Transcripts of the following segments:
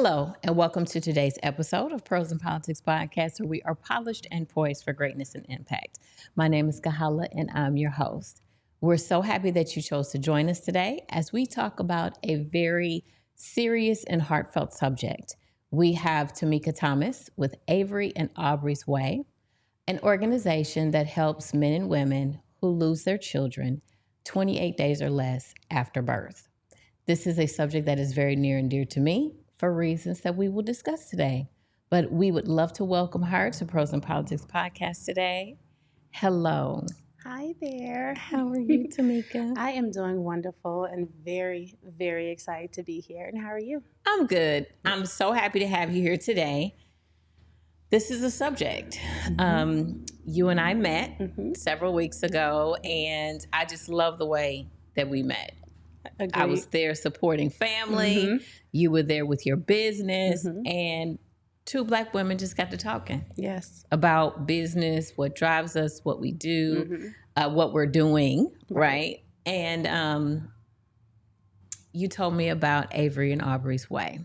Hello, and welcome to today's episode of Pros and Politics Podcast, where we are polished and poised for greatness and impact. My name is Kahala, and I'm your host. We're so happy that you chose to join us today as we talk about a very serious and heartfelt subject. We have Tameika Thomas with Avery and Aubrey's Way, an organization that helps men and women who lose their children 28 days or less after birth. This is a subject that is very near and dear to me for reasons that we will discuss today. But we would love to welcome her to Pros and Politics Podcast today. Hello. Hi there. How are you, Tameika? I am doing wonderful and very, very excited to be here. And how are you? I'm good. I'm so happy to have you here today. This is a subject. You and I met several weeks ago, and I just love the way that we met. Agreed. I was there supporting family. You were there with your business, and two Black women just got to talking. Yes. About business, what drives us, what we do, what we're doing, right? And you told me about Avery and Aubrey's Way.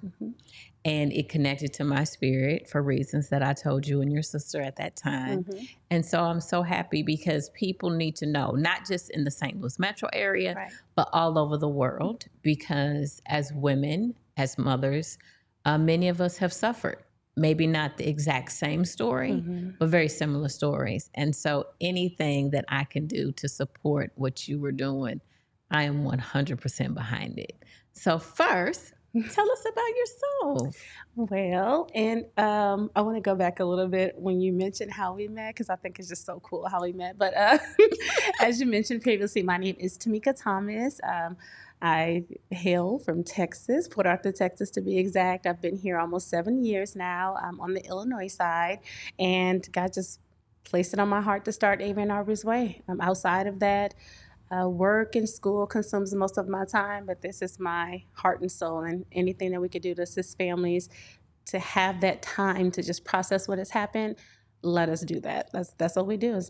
And it connected to my spirit for reasons that I told you and your sister at that time. And so I'm so happy because people need to know, not just in the St. Louis metro area, but all over the world. Because as women, as mothers, many of us have suffered. Maybe not the exact same story, but very similar stories. And so anything that I can do to support what you were doing, I am 100% behind it. So first, tell us about yourself. Well, and I want to go back a little bit when you mentioned how we met, because I think it's just so cool how we met. But as you mentioned previously, my name is Tameika Thomas. I hail from Texas, Port Arthur, Texas, to be exact. I've been here almost 7 years now. I'm on the Illinois side, and God just placed it on my heart to start Avery and Aubrey's Way. Outside of that, work and school consumes most of my time, but this is my heart and soul, and anything that we could do to assist families to have that time to just process what has happened, let us do that. That's what we do. As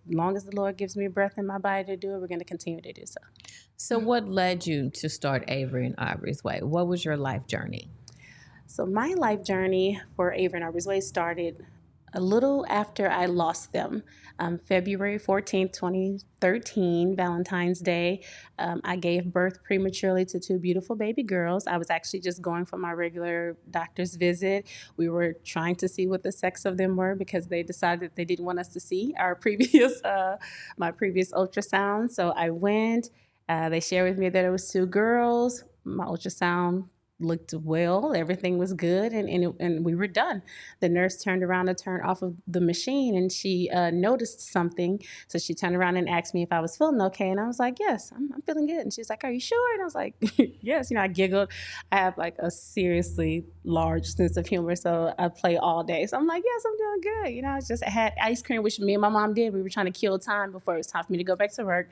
long as the Lord gives me breath in my body to do it, we're going to continue to do so. So what led you to start Avery and Aubrey's Way? What was your life journey? So my life journey for Avery and Aubrey's Way started a little after I lost them. February 14th, 2013, Valentine's Day, I gave birth prematurely to two beautiful baby girls. I was actually just going for my regular doctor's visit. We were trying to see what the sex of them were because they decided they didn't want us to see our previous, my previous ultrasound. So I went. They shared with me that it was two girls. My ultrasound looked well, everything was good, and we were done. The nurse turned around to turn off of the machine, and she noticed something. So she turned around and asked me if I was feeling okay, and I was like, yes, I'm feeling good. And she's like, are you sure? And I was like, yes. I giggled. I have like a seriously large sense of humor, so I play all day. So I'm like, yes, I'm doing good. I had ice cream, which me and my mom did. We were trying to kill time before it was time for me to go back to work.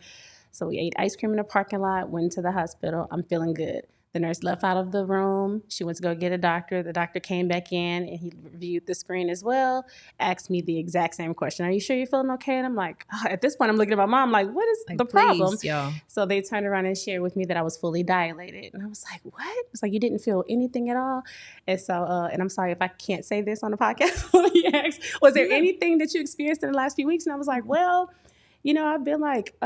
So we ate ice cream in the parking lot, went to the hospital. I'm feeling good. The nurse left out of the room. She went to go get a doctor. The doctor came back in, and he reviewed the screen as well, asked me the exact same question. Are you sure you're feeling okay? And I'm like, at this point, I'm looking at my mom like, what is the problem? Y'all. So they turned around and shared with me that I was fully dilated. And I was like, what? It's like, you didn't feel anything at all? And so, and I'm sorry if I can't say this on the podcast. He asked, was there anything that you experienced in the last few weeks? And I was like, well, I've been like,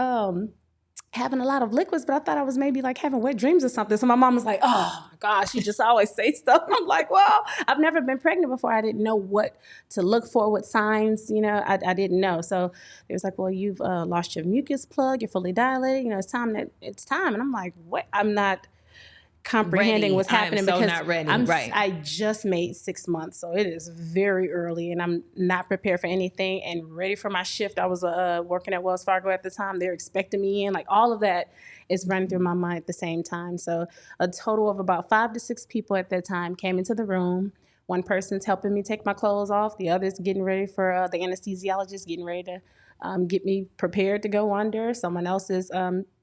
having a lot of liquids, but I thought I was maybe like having wet dreams or something. So my mom was like, oh my gosh, you just always say stuff. I'm like, well, I've never been pregnant before. I didn't know what to look for, what signs, I didn't know. So it was like, well, you've lost your mucus plug, you're fully dilated, it's time. And I'm like, what? I'm not comprehending what's happening because because not ready. I just made 6 months, so it is very early, and I'm not prepared for anything and ready for my shift. I was working at Wells Fargo at the time. They're expecting me in. Like all of that is running through my mind at the same time. So a total of about 5 to 6 people at that time came into the room. One person's helping me take my clothes off. The other's getting ready for the anesthesiologist, getting ready to get me prepared to go under. Someone else is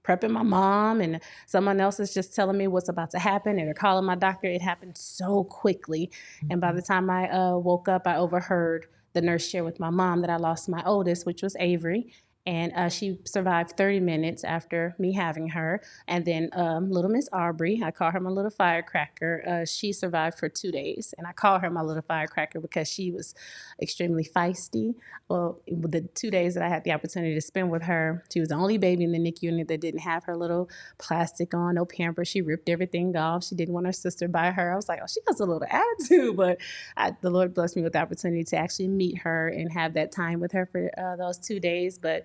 prepping my mom, and someone else is just telling me what's about to happen, and they're calling my doctor. It happened so quickly. And by the time I woke up, I overheard the nurse share with my mom that I lost my oldest, which was Avery. And she survived 30 minutes after me having her. And then little Miss Aubrey, I call her my little firecracker. She survived for 2 days. And I call her my little firecracker because she was extremely feisty. Well, the 2 days that I had the opportunity to spend with her, she was the only baby in the NICU unit that didn't have her little plastic on, no Pampers. She ripped everything off. She didn't want her sister by her. I was like, oh, she has a little attitude. But the Lord blessed me with the opportunity to actually meet her and have that time with her for those 2 days. But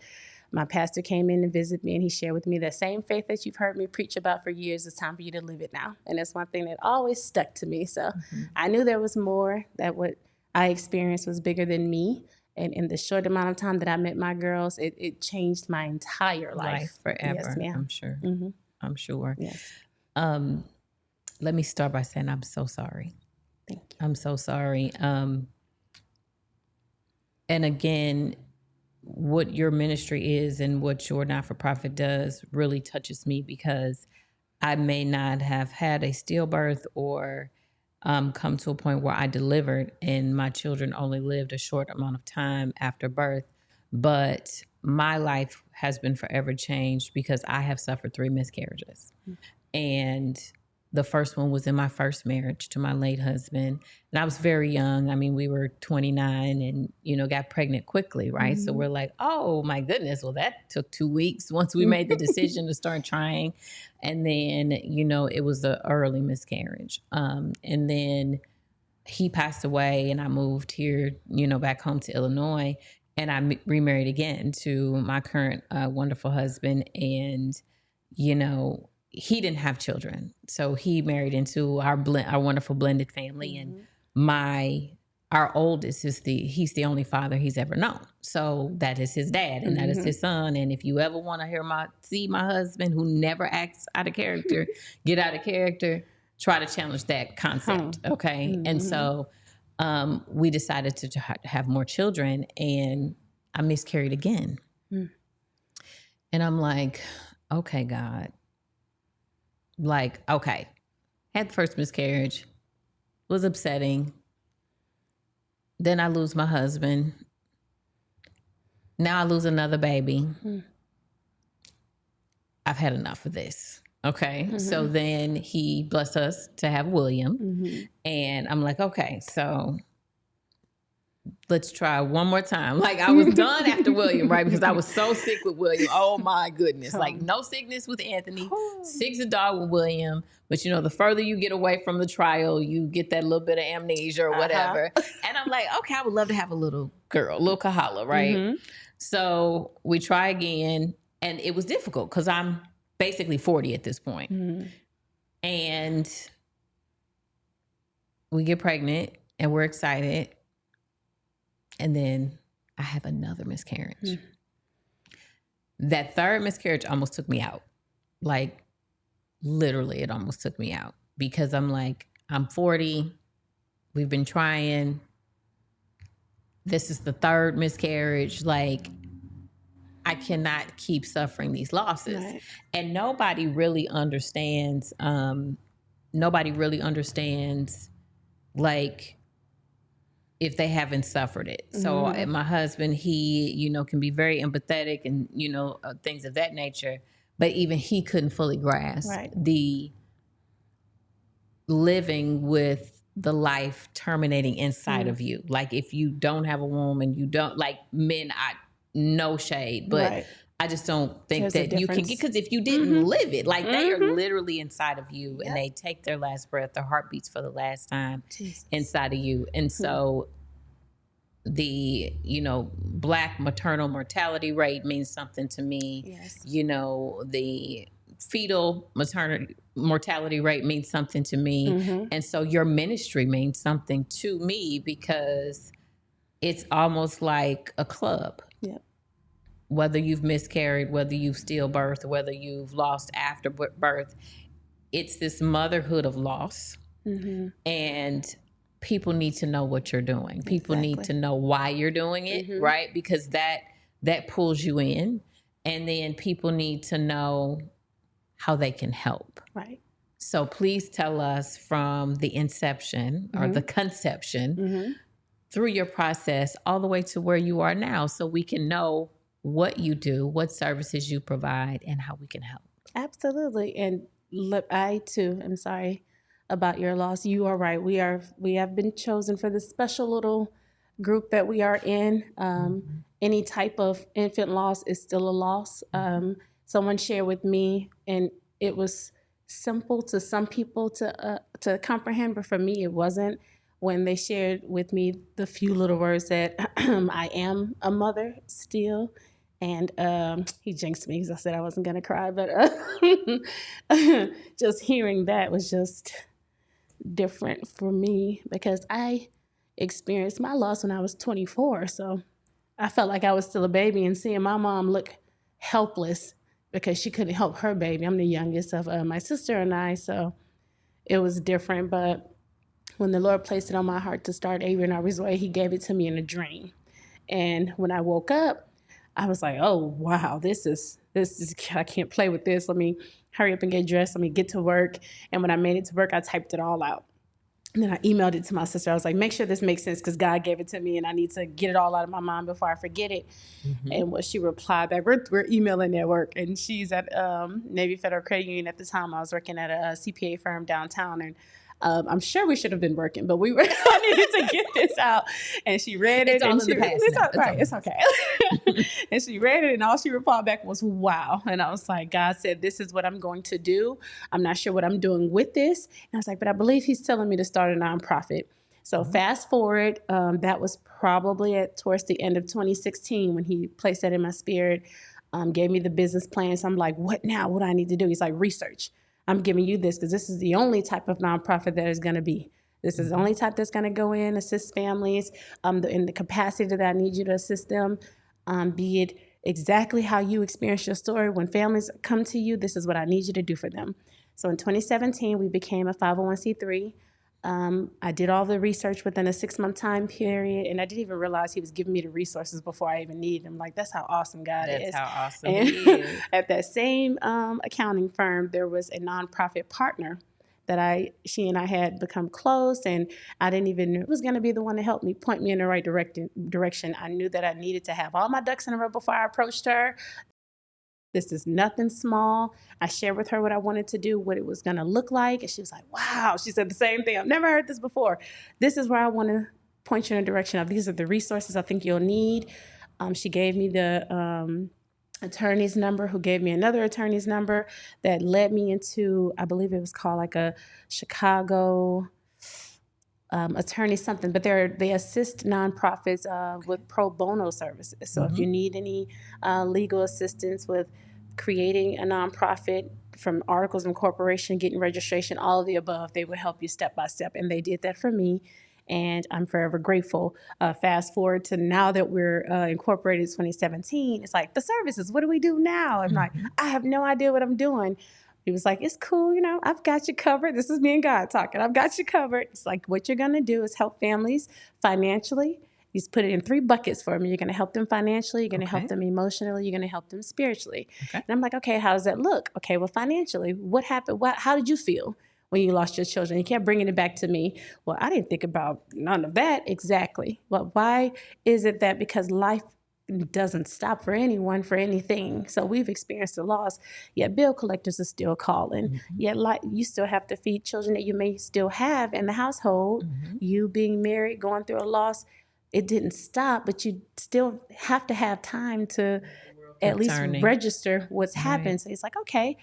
my pastor came in and visited me, and he shared with me that same faith that you've heard me preach about for years. It's time for you to live it now. And that's one thing that always stuck to me. So I knew there was more, that what I experienced was bigger than me. And in the short amount of time that I met my girls, it changed my entire life. Forever. Yes, ma'am. I'm sure. I'm sure. Yes. Let me start by saying I'm so sorry. Thank you. I'm so sorry. And again, what your ministry is and what your not-for-profit does really touches me, because I may not have had a stillbirth or come to a point where I delivered and my children only lived a short amount of time after birth, but my life has been forever changed because I have suffered 3 miscarriages. And the first one was in my first marriage to my late husband. And I was very young. I mean, we were 29 and, got pregnant quickly, right? So we're like, oh my goodness, well, that took 2 weeks once we made the decision to start trying. And then, it was an early miscarriage. And then he passed away and I moved here, back home to Illinois. And I remarried again to my current wonderful husband. And, he didn't have children. So he married into our wonderful blended family. And our oldest he's the only father he's ever known. So that is his dad and that is his son. And if you ever want to see my husband who never acts out of character, get out of character, try to challenge that concept. Okay. And so we decided to have more children, and I miscarried again. And I'm like, okay, God. Okay, had the first miscarriage, was upsetting. Then I lose my husband. Now I lose another baby. I've had enough of this. Okay. So then he blessed us to have William. And I'm like, okay, so let's try one more time. I was done after William, right? Because I was so sick with William. Oh my goodness. No sickness with Anthony, sick as a dog with William. But the further you get away from the trial, you get that little bit of amnesia or whatever. And I'm like, okay, I would love to have a little girl, a little Kahala, right? So we try again, and it was difficult because I'm basically 40 at this point. And we get pregnant and we're excited. And then I have another miscarriage. That third miscarriage almost took me out. Literally, it almost took me out, because I'm like, I'm 40. We've been trying. This is the third miscarriage. I cannot keep suffering these losses. Right. And nobody really understands, if they haven't suffered it. So my husband, he, can be very empathetic and, things of that nature. But even he couldn't fully grasp the living with the life terminating inside of you. If you don't have a womb and you don't, men, no shade, but I just don't think that you can get, because if you didn't live it, they are literally inside of you, and they take their last breath, their heartbeats for the last time inside of you. And so the, Black maternal mortality rate means something to me. Yes. The fetal maternity mortality rate means something to me. And so your ministry means something to me, because it's almost like a club. Yep. Whether you've miscarried, whether you've stillbirthed, whether you've lost after birth, it's this motherhood of loss. And people need to know what you're doing. People need to know why you're doing it, right? Because that pulls you in. And then people need to know how they can help. Right. So please tell us from the inception or the conception through your process all the way to where you are now, so we can know what you do, what services you provide, and how we can help. Absolutely. And look, I too am sorry about your loss. You are right. We have been chosen for this special little group that we are in. Any type of infant loss is still a loss. Someone shared with me, and it was simple to some people to comprehend, but for me it wasn't. When they shared with me the few little words that I am a mother still, and he jinxed me because I said I wasn't going to cry, but just hearing that was just different for me because I experienced my loss when I was 24. So I felt like I was still a baby, and seeing my mom look helpless because she couldn't help her baby. I'm the youngest of my sister and I, so it was different. But when the Lord placed it on my heart to start Avery Aubrey's Way, he gave it to me in a dream. And when I woke up, I was like, oh, wow, this is, I can't play with this. Let me hurry up and get dressed. Let me get to work. And when I made it to work, I typed it all out. And then I emailed it to my sister. I was like, make sure this makes sense because God gave it to me and I need to get it all out of my mind before I forget it. And what she replied back, we're emailing at work, and she's at Navy Federal Credit Union at the time. I was working at a CPA firm downtown, and I'm sure we should have been working, but we were I needed to get this out. And she read it. It's all and in the past it's now. all, right, it's okay. And she read it, and all she replied back was, wow. And I was like, God said, this is what I'm going to do. I'm not sure what I'm doing with this. And I was like, but I believe he's telling me to start a nonprofit. So fast forward, that was probably towards the end of 2016 when he placed that in my spirit, gave me the business plan. So I'm like, what now? What do I need to do? He's like, research. I'm giving you this because this is the only type of nonprofit that is going to be. This is the only type that's going to go in, assist families in the capacity that I need you to assist them, be it exactly how you experience your story. When families come to you, this is what I need you to do for them. So in 2017, we became a 501c3. I did all the research within a 6-month time period, and I didn't even realize he was giving me the resources before I even needed them. Like, that's how awesome God is. That's how awesome And he is. at that same accounting firm, there was a nonprofit partner that she and I had become close, and I didn't even know it was going to be the one to help me, point me in the right direction. I knew that I needed to have all my ducks in a row before I approached her. This is nothing small. I shared with her what I wanted to do, what it was going to look like. And she was like, wow. She said the same thing. I've never heard this before. This is where I want to point you in a direction of. These are the resources I think you'll need. She gave me the attorney's number, who gave me another attorney's number that led me into, I believe it was called like a Chicago attorney something, but they assist nonprofits with pro bono services. So if you need any legal assistance with creating a nonprofit, from articles of incorporation, getting registration, all of the above, they will help you step by step. And they did that for me, and I'm forever grateful. Fast forward to now that we're incorporated in 2017, it's like, the services, what do we do now? I'm like, I have no idea what I'm doing. He was like, it's cool, I've got you covered. This is me and God talking. I've got you covered. It's like, what you're going to do is help families financially. He's put it in 3 buckets for me. You're going to help them financially. You're going to help them emotionally. You're going to help them spiritually. And I'm like, okay, how does that look? Okay, well, financially, what happened? How did you feel when you lost your children? You kept bringing it back to me. Well, I didn't think about none of that. Exactly. Well, why is it that? Because life doesn't stop for anyone, for anything. So we've experienced a loss, yet bill collectors are still calling. Yet you still have to feed children that you may still have in the household. You being married, going through a loss, it didn't stop, but you still have to have time to at least register what's happened. So he's like, okay,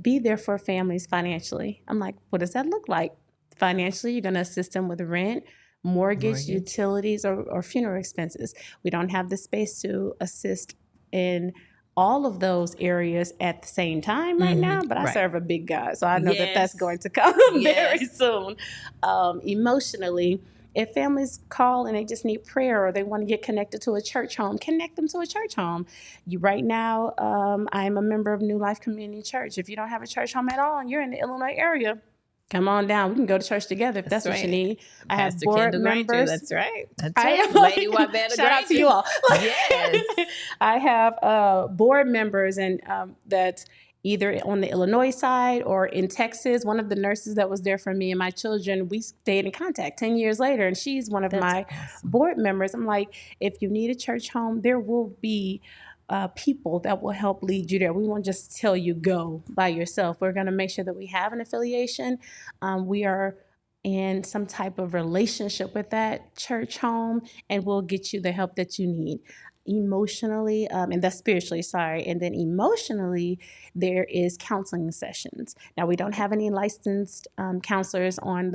be there for families financially. I'm like, what does that look like? Financially, you're going to assist them with rent, mortgage, utilities, or funeral expenses. We don't have the space to assist in all of those areas at the same time right now, but I serve a big God, so I know that that's going to come very soon. Emotionally, if families call and they just need prayer, or they want to get connected to a church home, connect them to a church home. Right now, I'm a member of New Life Community Church. If you don't have a church home at all and you're in the Illinois area, come on down. We can go to church together if that's what you need. I have board members. That's right. That's right. Lady Wabetta. Shout out to you all. Yes. I have board members and that either on the Illinois side or in Texas. One of the nurses that was there for me and my children, we stayed in contact 10 years later, and she's one of my board members. I'm like, if you need a church home, there will be people that will help lead you there. We won't just tell you go by yourself. We're going to make sure that we have an affiliation. We are in some type of relationship with that church home, and we'll get you the help that you need emotionally, and that's spiritually, sorry. And then emotionally, there is counseling sessions. Now, we don't have any licensed counselors on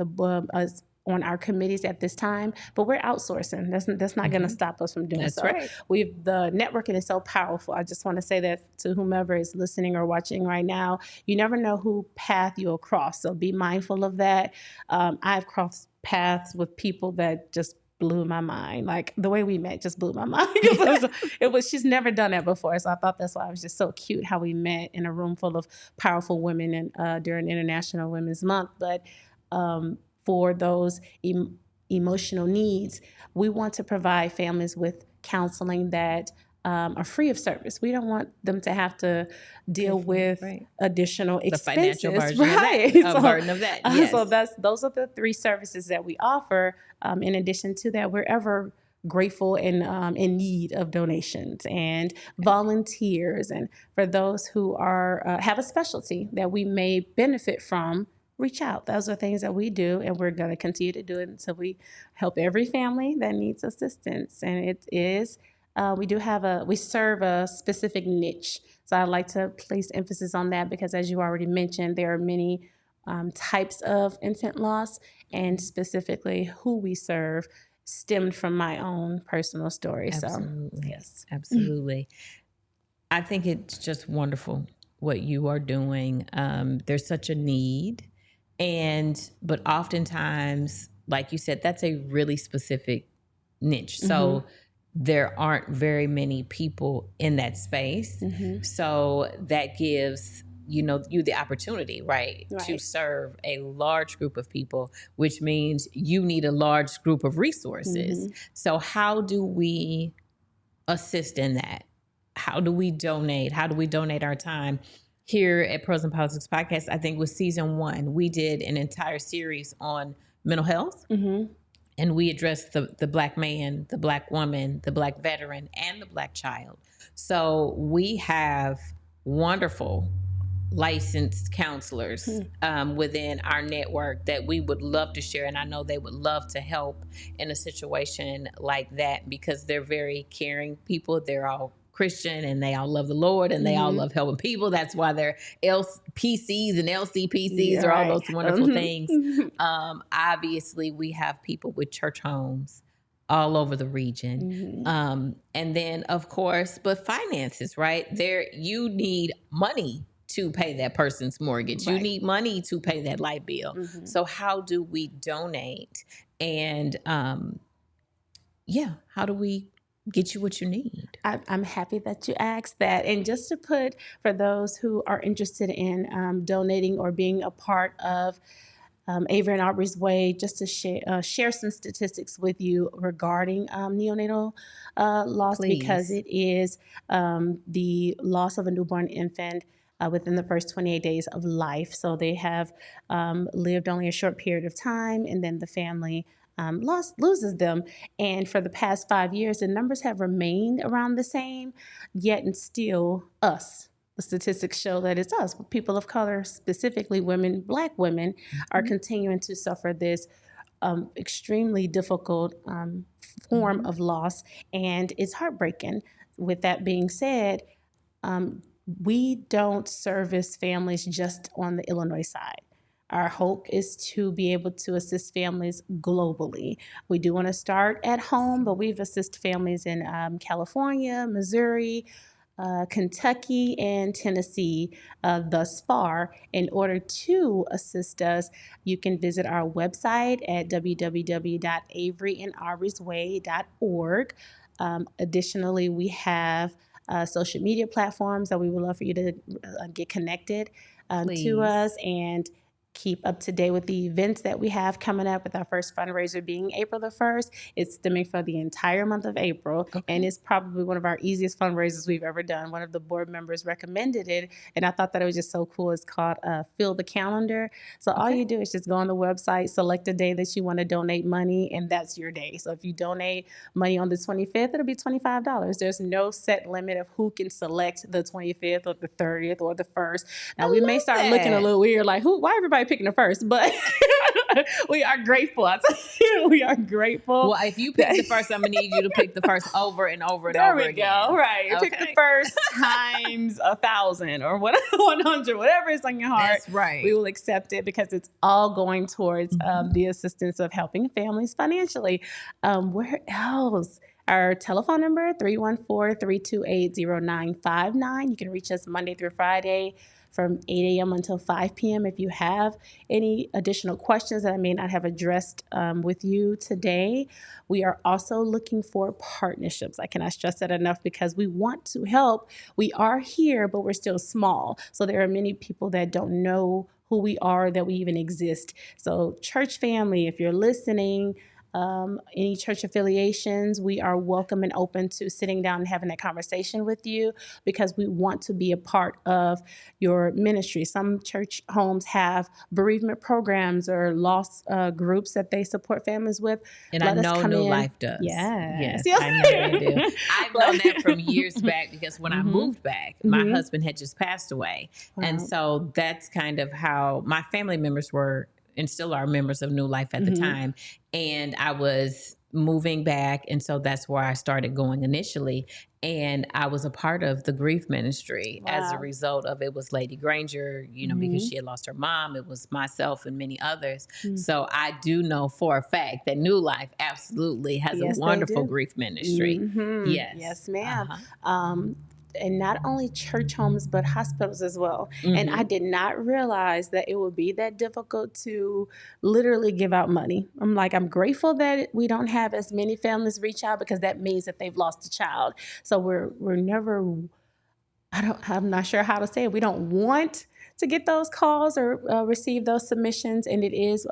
on our committees at this time, but we're outsourcing. That's not going to stop us from doing so. Right. The networking is so powerful. I just want to say that to whomever is listening or watching right now. You never know who path you'll cross, so be mindful of that. I've crossed paths with people that just blew my mind. Like the way we met just blew my mind. She's never done that before. So I thought that's why it was just so cute how we met in a room full of powerful women and during International Women's Month. But for those emotional needs, we want to provide families with counseling that are free of service. We don't want them to have to deal with additional expenses. The financial burden of that. Yes. So those are the 3 services that we offer. In addition to that, we're ever grateful and in need of donations and volunteers. And for those who are have a specialty that we may benefit from, reach out. Those are things that we do, and we're going to continue to do it until we help every family that needs assistance. And it is we serve a specific niche. So I'd like to place emphasis on that because, as you already mentioned, there are many types of infant loss, and specifically who we serve stemmed from my own personal story. Absolutely. So, yes. Absolutely. I think it's just wonderful what you are doing. There's such a need, but oftentimes, like you said, that's a really specific niche. So there aren't very many people in that space. So that gives you the opportunity, right, to serve a large group of people, which means you need a large group of resources. So how do we assist in that? How do we donate? How do we donate our time? Here at Pros and Politics Podcast, I think with season 1, we did an entire series on mental health. And we addressed the Black man, the Black woman, the Black veteran, and the Black child. So we have wonderful licensed counselors within our network that we would love to share. And I know they would love to help in a situation like that because they're very caring people. They're all Christian and they all love the Lord and they all love helping people. That's why they're LPCs and LCPCs or all those wonderful things. Obviously, we have people with church homes all over the region. And then, of course, but finances, right? You need money to pay that person's mortgage. You need money to pay that light bill. So how do we donate? And how do we get you what you need? I'm happy that you asked that. And just to put, for those who are interested in donating or being a part of Avery and Aubrey's Way, just to share some statistics with you regarding neonatal loss. Please. Because it is the loss of a newborn infant within the first 28 days of life. So they have lived only a short period of time, and then the family loses them. And for the past 5 years, the numbers have remained around the same, yet and still the statistics show that it's us, people of color, specifically women, Black women, are continuing to suffer this extremely difficult form of loss, and it's heartbreaking. With that being said, we don't service families just on the Illinois side. Our hope is to be able to assist families globally. We do want to start at home, but we've assisted families in California, Missouri, Kentucky, and Tennessee thus far. In order to assist us, you can visit our website at www.averyandaubreysway.org. Additionally, we have social media platforms that we would love for you to get connected to us. And keep up to date with the events that we have coming up, with our first fundraiser being April the 1st. It's stemming for the entire month of April, and it's probably one of our easiest fundraisers we've ever done. One of the board members recommended it, and I thought that it was just so cool. It's called Fill the Calendar. So all you do is just go on the website, select a day that you want to donate money, and that's your day. So if you donate money on the 25th, it'll be $25. There's no set limit of who can select the 25th or the 30th or the 1st. Now, we may start looking a little weird, like, why everybody picking the 1st? But we are grateful. We are grateful. Well, if you pick the 1st, I'm going to need you to pick the 1st over and over and over again. There we go. Right. Okay. Pick the 1st times 1,000 or 100, whatever is on your heart. That's right. We will accept it, because it's all going towards the assistance of helping families financially. Where else? Our telephone number, 314-328-0959. You can reach us Monday through Friday from 8 a.m. until 5 p.m. If you have any additional questions that I may not have addressed with you today. We are also looking for partnerships. I cannot stress that enough, because we want to help. We are here, but we're still small. So there are many people that don't know who we are, that we even exist. So church family, if you're listening, any church affiliations, we are welcome and open to sitting down and having that conversation with you, because we want to be a part of your ministry. Some church homes have bereavement programs or loss groups that they support families with. And I know New Life does. Yes. I know they do. I've known that from years back, because when I moved back, my husband had just passed away. Wow. And so that's kind of how my family members were, and still are, members of New Life at the time. And I was moving back. And so that's where I started going initially. And I was a part of the grief ministry as a result of, it was Lady Granger, because she had lost her mom. It was myself and many others. So I do know for a fact that New Life absolutely has a wonderful grief ministry. Yes, ma'am. And not only church homes, but hospitals as well. And I did not realize that it would be that difficult to literally give out money. I'm grateful that we don't have as many families reach out, because that means that they've lost a child. So we're never, I'm not sure how to say it. We don't want to get those calls or receive those submissions. And it is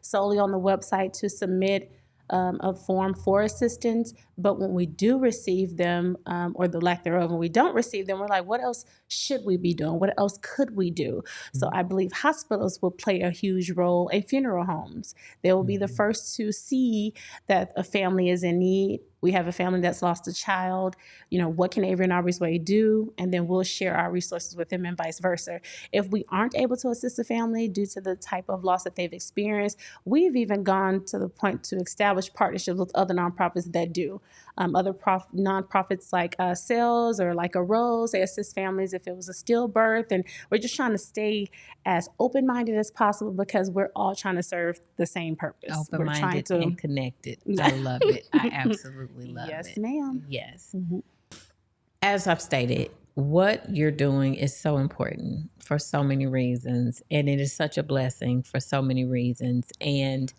solely on the website to submit a form for assistance. But when we do receive them, or the lack thereof, when we don't receive them, we're like, what else should we be doing? What else could we do? So I believe hospitals will play a huge role, and funeral homes. They will be the first to see that a family is in need. We have a family that's lost a child. What can Avery and Aubrey's Way do? And then we'll share our resources with them, and vice versa. If we aren't able to assist the family due to the type of loss that they've experienced, we've even gone to the point to establish partnerships with other nonprofits that do. Other nonprofits like Cells or like a Rose, they assist families if it was a stillbirth. And we're just trying to stay as open-minded as possible, because we're all trying to serve the same purpose. Open-minded and connected. I love it. I absolutely love it. Yes, ma'am. Yes. As I've stated, what you're doing is so important for so many reasons. And it is such a blessing for so many reasons. And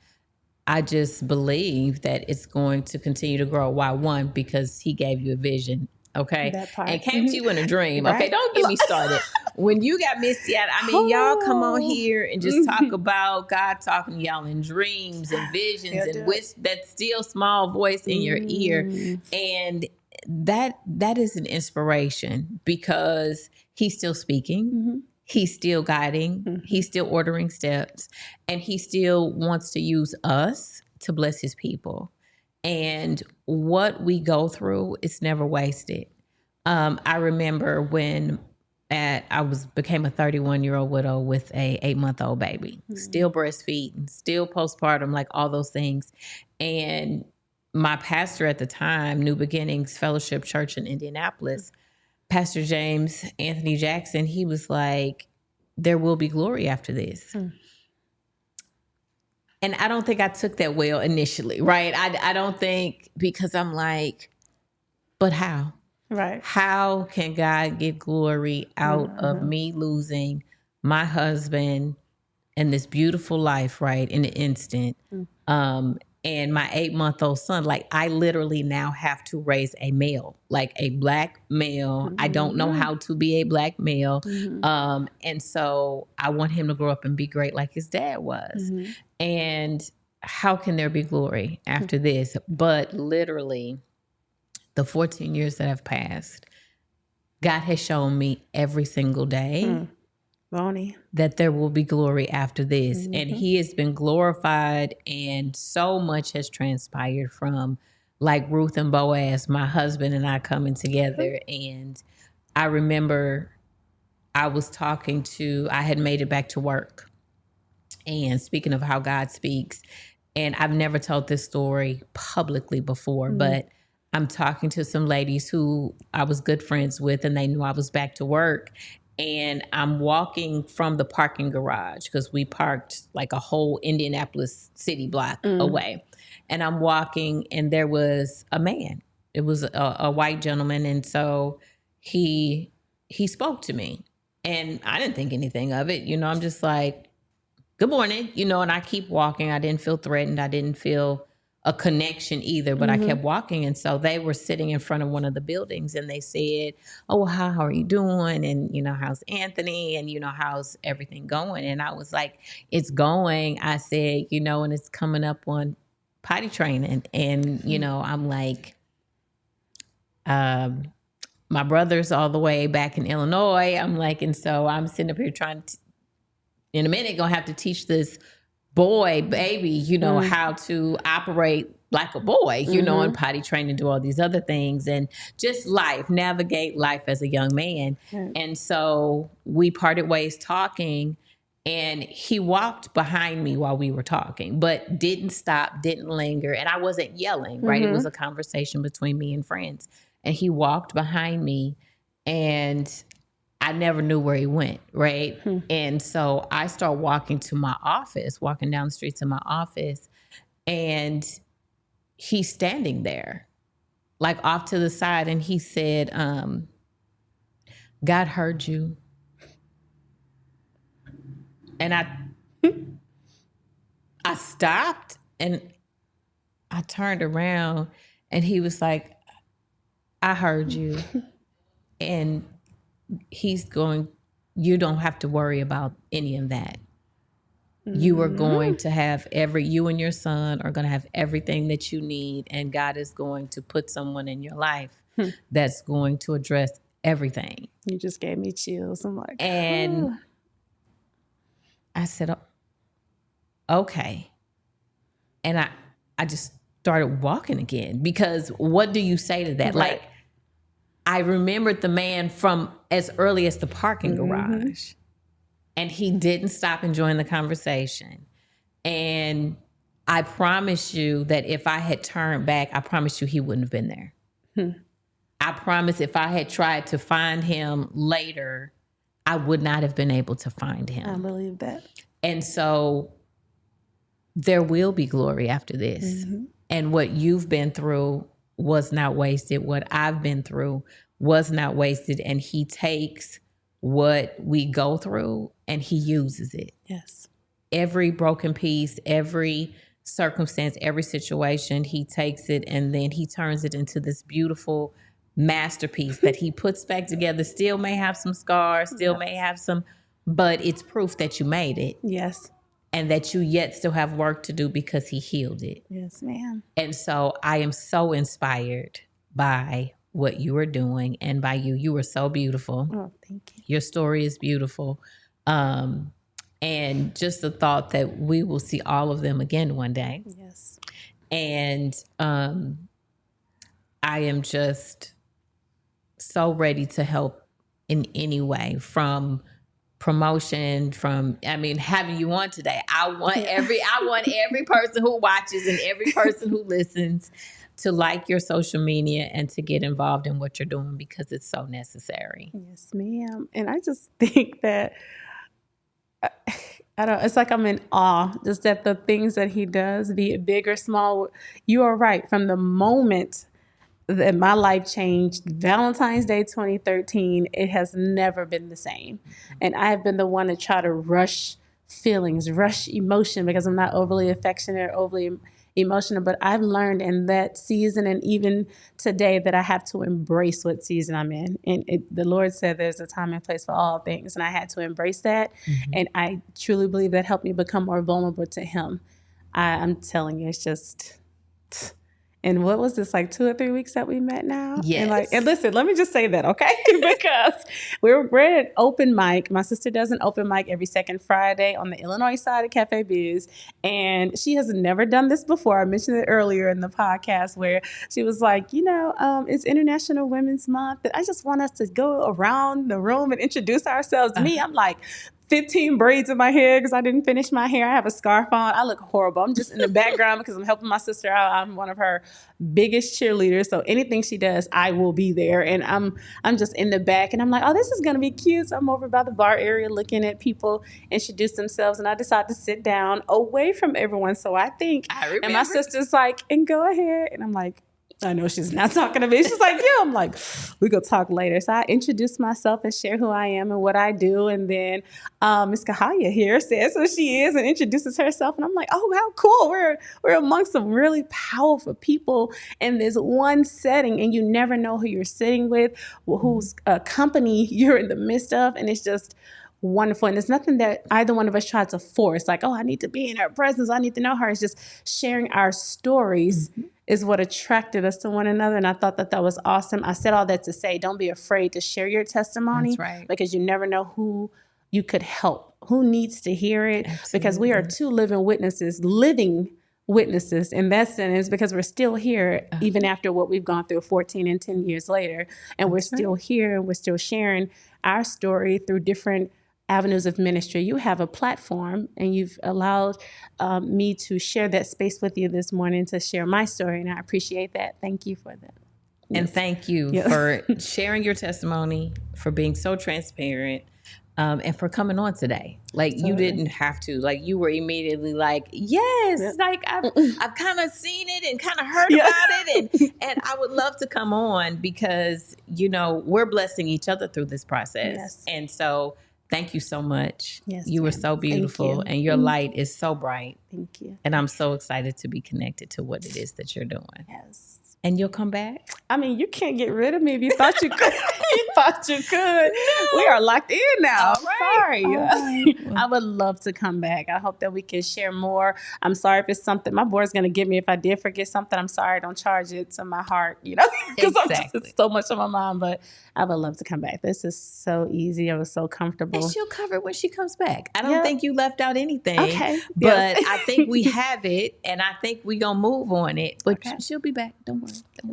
I just believe that it's going to continue to grow. Why? One, because he gave you a vision, okay? And came to you in a dream, okay? Don't get me started. When you got Misty out, y'all come on here and just talk about God talking to y'all in dreams and visions and that still small voice in your ear. And that is an inspiration, because he's still speaking. He's still guiding. He's still ordering steps, and he still wants to use us to bless his people. And what we go through, it's never wasted. I remember when became a 31-year-old widow with a 8-month-old baby, still breastfeeding, still postpartum, like all those things. And my pastor at the time, New Beginnings Fellowship Church in Indianapolis, Pastor James Anthony Jackson, he was like, there will be glory after this. And I don't think I took that well initially, right? I don't think, because I'm like, but how? Right. How can God get glory out of me losing my husband and this beautiful life, right, in an instant? and my 8-month-old son, like I literally now have to raise a male, like a black male. I don't know how to be a black male. And so I want him to grow up and be great like his dad was. And how can there be glory after this? But literally the 14 years that have passed, God has shown me every single day that there will be glory after this. And he has been glorified, and so much has transpired from like Ruth and Boaz, my husband and I coming together. And I remember I had made it back to work. And speaking of how God speaks, and I've never told this story publicly before, but I'm talking to some ladies who I was good friends with, and they knew I was back to work. And I'm walking from the parking garage because we parked like a whole Indianapolis city block away. And I'm walking, and there was a man. It was a white gentleman. And so he spoke to me, and I didn't think anything of it. I'm just like, good morning, and I keep walking. I didn't feel threatened. I didn't feel a connection either, but I kept walking. And so they were sitting in front of one of the buildings, and they said, oh, well, how are you doing? And, how's Anthony? And, how's everything going? And I was like, it's going. I said, and it's coming up on potty training. And, I'm like, my brother's all the way back in Illinois. I'm like, and so I'm sitting up here trying to, in a minute, gonna have to teach this baby, how to operate like a boy, and potty train and do all these other things, and just navigate life as a young man. And so we parted ways talking, and he walked behind me while we were talking, but didn't stop, didn't linger. And I wasn't yelling, right? It was a conversation between me and friends. And he walked behind me, and I never knew where he went, right? And so I start walking down the street to my office, and he's standing there, like off to the side. And he said, God heard you. And I stopped, and I turned around, and he was like, I heard you. And he's going, you don't have to worry about any of that. You are going to have you and your son are going to have everything that you need. And God is going to put someone in your life that's going to address everything. You just gave me chills. I'm like, and I said, okay. And I just started walking again, because what do you say to that? Right. Like, I remembered the man from as early as the parking garage, and he didn't stop enjoying the conversation. And I promise you that if I had turned back, I promise you he wouldn't have been there. I promise if I had tried to find him later, I would not have been able to find him. I believe that. And so there will be glory after this. And what you've been through was not wasted. What I've been through was not wasted. And he takes what we go through and he uses it. Yes. Every broken piece, every circumstance, every situation, he takes it and then he turns it into this beautiful masterpiece that he puts back together. Still may have some scars, still may have some, but it's proof that you made it. Yes. And that you yet still have work to do because he healed it. Yes, ma'am. And so I am so inspired by what you are doing and by you. You are so beautiful. Oh, thank you. Your story is beautiful. And just the thought that we will see all of them again one day. Yes. And I am just so ready to help in any way, from promotion, having you on today. I want every person who watches and every person who listens to like your social media and to get involved in what you're doing, because it's so necessary. Yes, ma'am. And I just think that it's like I'm in awe just at the things that he does, be it big or small. You are right. From the moment that my life changed, Valentine's Day 2013, it has never been the same. And I have been the one to try to rush feelings, rush emotion, because I'm not overly affectionate, overly emotional, but I've learned in that season and even today that I have to embrace what season I'm in. And the Lord said there's a time and place for all things, and I had to embrace that. And I truly believe that helped me become more vulnerable to Him. I'm telling you, it's just... And what was this, like 2 or 3 weeks that we met now? Yes. And listen, let me just say that, okay? Because we're at open mic. My sister does an open mic every second Friday on the Illinois side of Cafe Biz. And she has never done this before. I mentioned it earlier in the podcast where she was like, it's International Women's Month. And I just want us to go around the room and introduce ourselves. To me, I'm like, 15 braids in my hair because I didn't finish my hair. I have a scarf on. I look horrible. I'm just in the background because I'm helping my sister out. I'm one of her biggest cheerleaders. So anything she does, I will be there. And I'm just in the back and I'm like, oh, this is going to be cute. So I'm over by the bar area looking at people introduce themselves. And I decide to sit down away from everyone. So I remember. And my sister's like, and go ahead. And I'm like, I know she's not talking to me. She's like, yeah. I'm like, we could talk later. So I introduce myself and share who I am and what I do. And then Miss Kahaya here says who she is and introduces herself. And I'm like, oh, how cool. We're amongst some really powerful people in this one setting. And you never know who you're sitting with, whose company you're in the midst of. And it's just wonderful. And it's nothing that either one of us tried to force. Like, oh, I need to be in her presence. I need to know her. It's just sharing our stories is what attracted us to one another. And I thought that was awesome. I said all that to say, don't be afraid to share your testimony. That's right. Because you never know who you could help, who needs to hear it. Absolutely. Because we are two living witnesses in that sentence, because we're still here even after what we've gone through 14 and 10 years later. And we're still here and we're still sharing our story through different avenues of ministry. You have a platform and you've allowed me to share that space with you this morning to share my story. And I appreciate that. Thank you for that. Yes. And thank you for sharing your testimony, for being so transparent, and for coming on today. Like you didn't have to, like you were immediately like, yes, like I've kind of seen it and kind of heard about it. And I would love to come on because, we're blessing each other through this process. Yes. And so thank you so much. Yes, you were so beautiful and your light is so bright. Thank you. And I'm so excited to be connected to what it is that you're doing. Yes. And you'll come back? I mean, you can't get rid of me if you thought you could. You thought you could. No. We are locked in now. Sorry. I would love to come back. I hope that we can share more. I'm sorry if it's something my board's going to give me if I did forget something. I'm sorry. Don't charge it to my heart, because it's so much on my mind. But I would love to come back. This is so easy. I was so comfortable. And she'll cover it when she comes back. I don't think you left out anything. Okay. But I think we have it, and I think we're going to move on it. But she'll be back. Don't worry.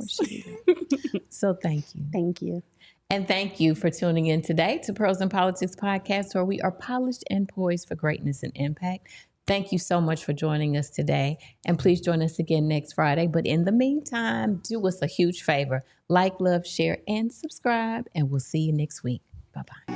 She'll be back. So thank you. Thank you. And thank you for tuning in today to Pros in Politics Podcast, where we are polished and poised for greatness and impact. Thank you so much for joining us today. And please join us again next Friday. But in the meantime, do us a huge favor. Like, love, share, and subscribe. And we'll see you next week. Bye-bye.